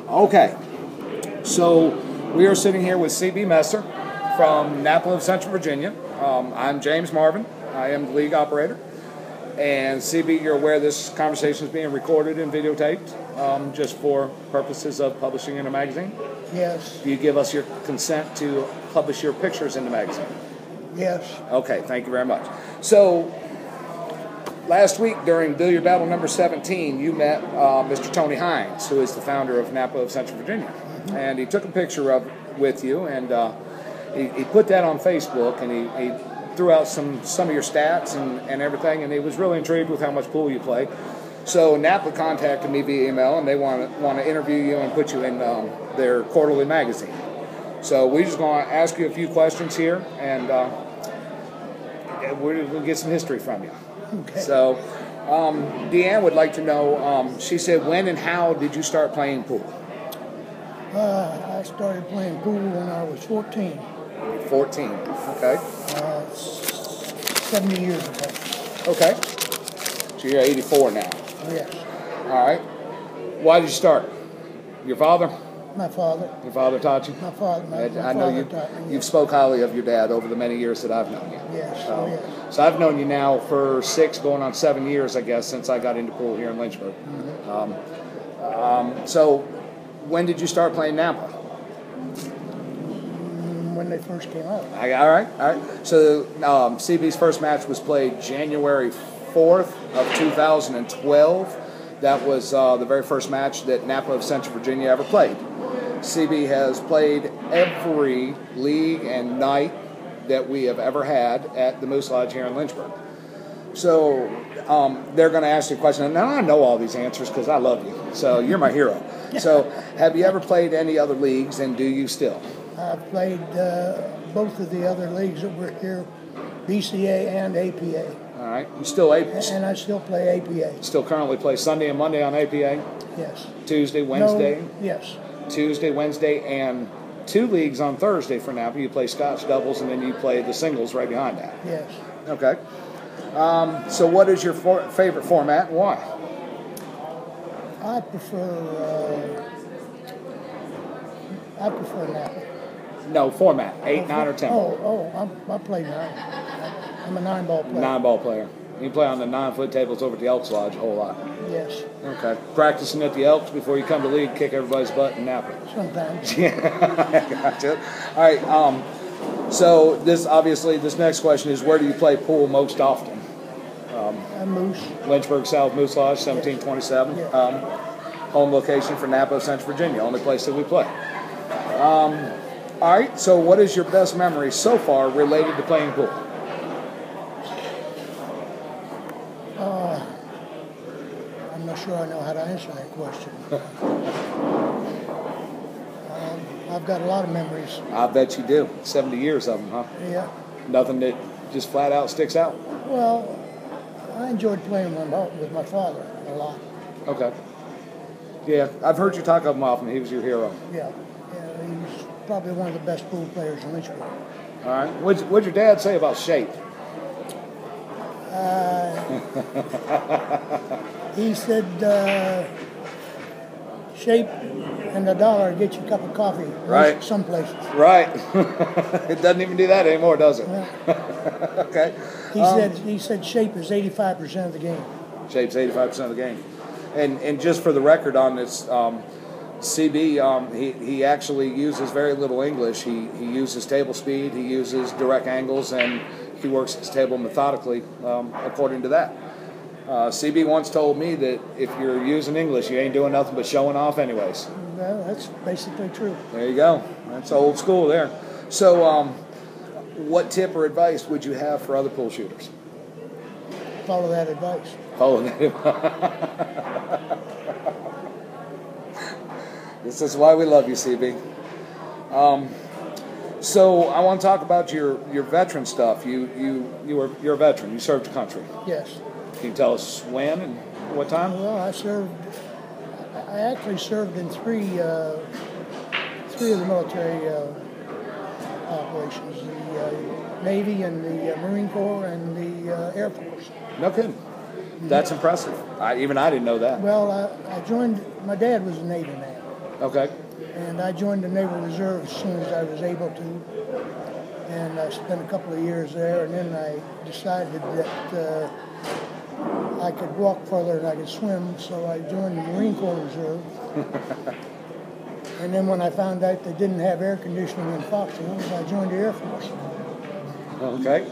Okay, so we are sitting here with C.B. Messer from NAPA of Central Virginia. I'm James Marvin. I am the league operator. And C.B., you're aware this conversation is being recorded and videotaped just for purposes of publishing in a magazine? Yes. Do you give us your consent to publish your pictures in the magazine? Yes. Okay, thank you very much. So, last week during Billiard Battle number 17, you met Mr. Tony Hines, who is the founder of NAPA of Central Virginia. Mm-hmm. And he took a picture with you, and he put that on Facebook, and he threw out some of your stats and everything, and he was really intrigued with how much pool you play. So NAPA contacted me via email, and they want to interview you and put you in their quarterly magazine. So we're just going to ask you a few questions here, and we'll get some history from you. Okay. So Deanne would like to know, she said, when and how did you start playing pool? I started playing pool when I was 14. 14, okay. 70 years ago. Okay. So you're 84 now. Yes. All right. Why did you start? Your father? My father. Your father taught you? My father. I know you've spoke highly of your dad over the many years that I've known you. Yes. Yes. So I've known you now for 6, going on 7 years, I guess, since I got into pool here in Lynchburg. Mm-hmm. So when did you start playing NAPA? When they first came out. All right. So CB's first match was played January 4th of 2012. That was the very first match that NAPA of Central Virginia ever played. CB has played every league and night that we have ever had at the Moose Lodge here in Lynchburg. So they're going to ask you a question. Now, I know all these answers because I love you. So you're my hero. So have you ever played any other leagues, and do you still? I've played both of the other leagues that were here, BCA and APA. All right. You still And I still play APA. Still currently play Sunday and Monday on APA? Yes. Tuesday, Wednesday? No, yes. Tuesday, Wednesday, and 2 leagues on Thursday for NAPA. You play Scotch doubles, and then you play the singles right behind that. Yes. Okay. So what is your favorite format and why? I prefer NAPA. No, format. 8, 9, or 10. I play 9. I'm a 9-ball player. 9-ball player. You play on the 9-foot tables over at the Elks Lodge a whole lot. Yes. Okay. Practicing at the Elks before you come to league, kick everybody's butt in NAPA. Sometimes. Yeah, gotcha. All right. So this next question is, where do you play pool most often? Moose. Lynchburg South Moose Lodge, 1727. Yeah. Home location for NAPA of Central Virginia, only place that we play. All right. So what is your best memory so far related to playing pool? I'm not sure I know how to answer that question. I've got a lot of memories. I bet you do. 70 years of them, huh? Yeah. Nothing that just flat out sticks out? Well, I enjoyed playing with my father a lot. Okay. Yeah, I've heard you talk of him often. He was your hero. Yeah, he was probably one of the best pool players in Lynchburg. All right. What'd your dad say about shape? He said, shape and $1 get you a cup of coffee. Right. Some places. Right. It doesn't even do that anymore, does it? Yeah. Okay. He said shape is 85% of the game. Shape's 85% of the game. And just for the record on this, CB, he actually uses very little English. He uses table speed, he uses direct angles, and he works his table methodically according to that. CB once told me that if you're using English, you ain't doing nothing but showing off anyways. Well, that's basically true. There you go. That's old school there. So what tip or advice would you have for other pool shooters? Follow that advice. Follow that advice. This is why we love you, CB. So I want to talk about your veteran stuff. You're a veteran. You served the country. Yes. Can you tell us when and what time? Well, I actually served in three of the military operations: the Navy and the Marine Corps and the Air Force. No kidding. That's impressive. Even I didn't know that. Well, I joined. My dad was a Navy man. Okay. And I joined the Naval Reserve as soon as I was able to. And I spent a couple of years there, and then I decided that I could walk further than I could swim, so I joined the Marine Corps Reserve. And then when I found out they didn't have air conditioning in foxholes, I joined the Air Force. Okay.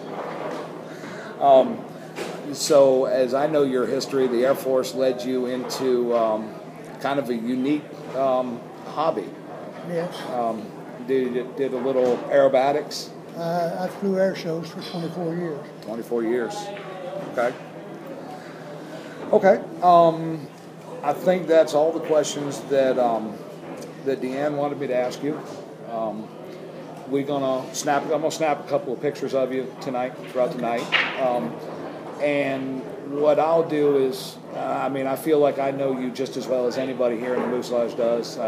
So as I know your history, the Air Force led you into kind of a unique hobby. Yes. Did a little aerobatics. I flew air shows for 24 years. 24 years. Okay. Okay. I think that's all the questions that that Deanne wanted me to ask you. I'm gonna snap a couple of pictures of you throughout the night. And what I'll do is, I feel like I know you just as well as anybody here in the Moose Lodge does.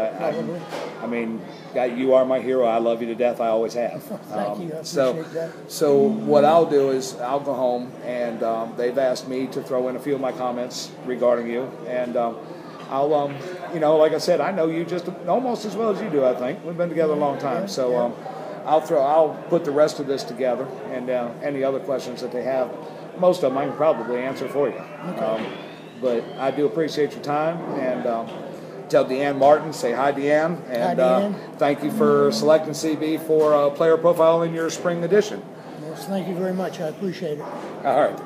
You are my hero. I love you to death. I always have. Thank you. I appreciate that. So what I'll do is I'll go home, and they've asked me to throw in a few of my comments regarding you, and I'll, like I said, I know you just almost as well as you do. I think we've been together a long time, so I'll put the rest of this together, and any other questions that they have. Most of them I can probably answer for you. Okay. But I do appreciate your time, and tell Deanne Martin, say hi, Deanne, and hi, Deanne. Thank you for selecting CB for Player Profile in your spring edition. Yes, thank you very much. I appreciate it. All right.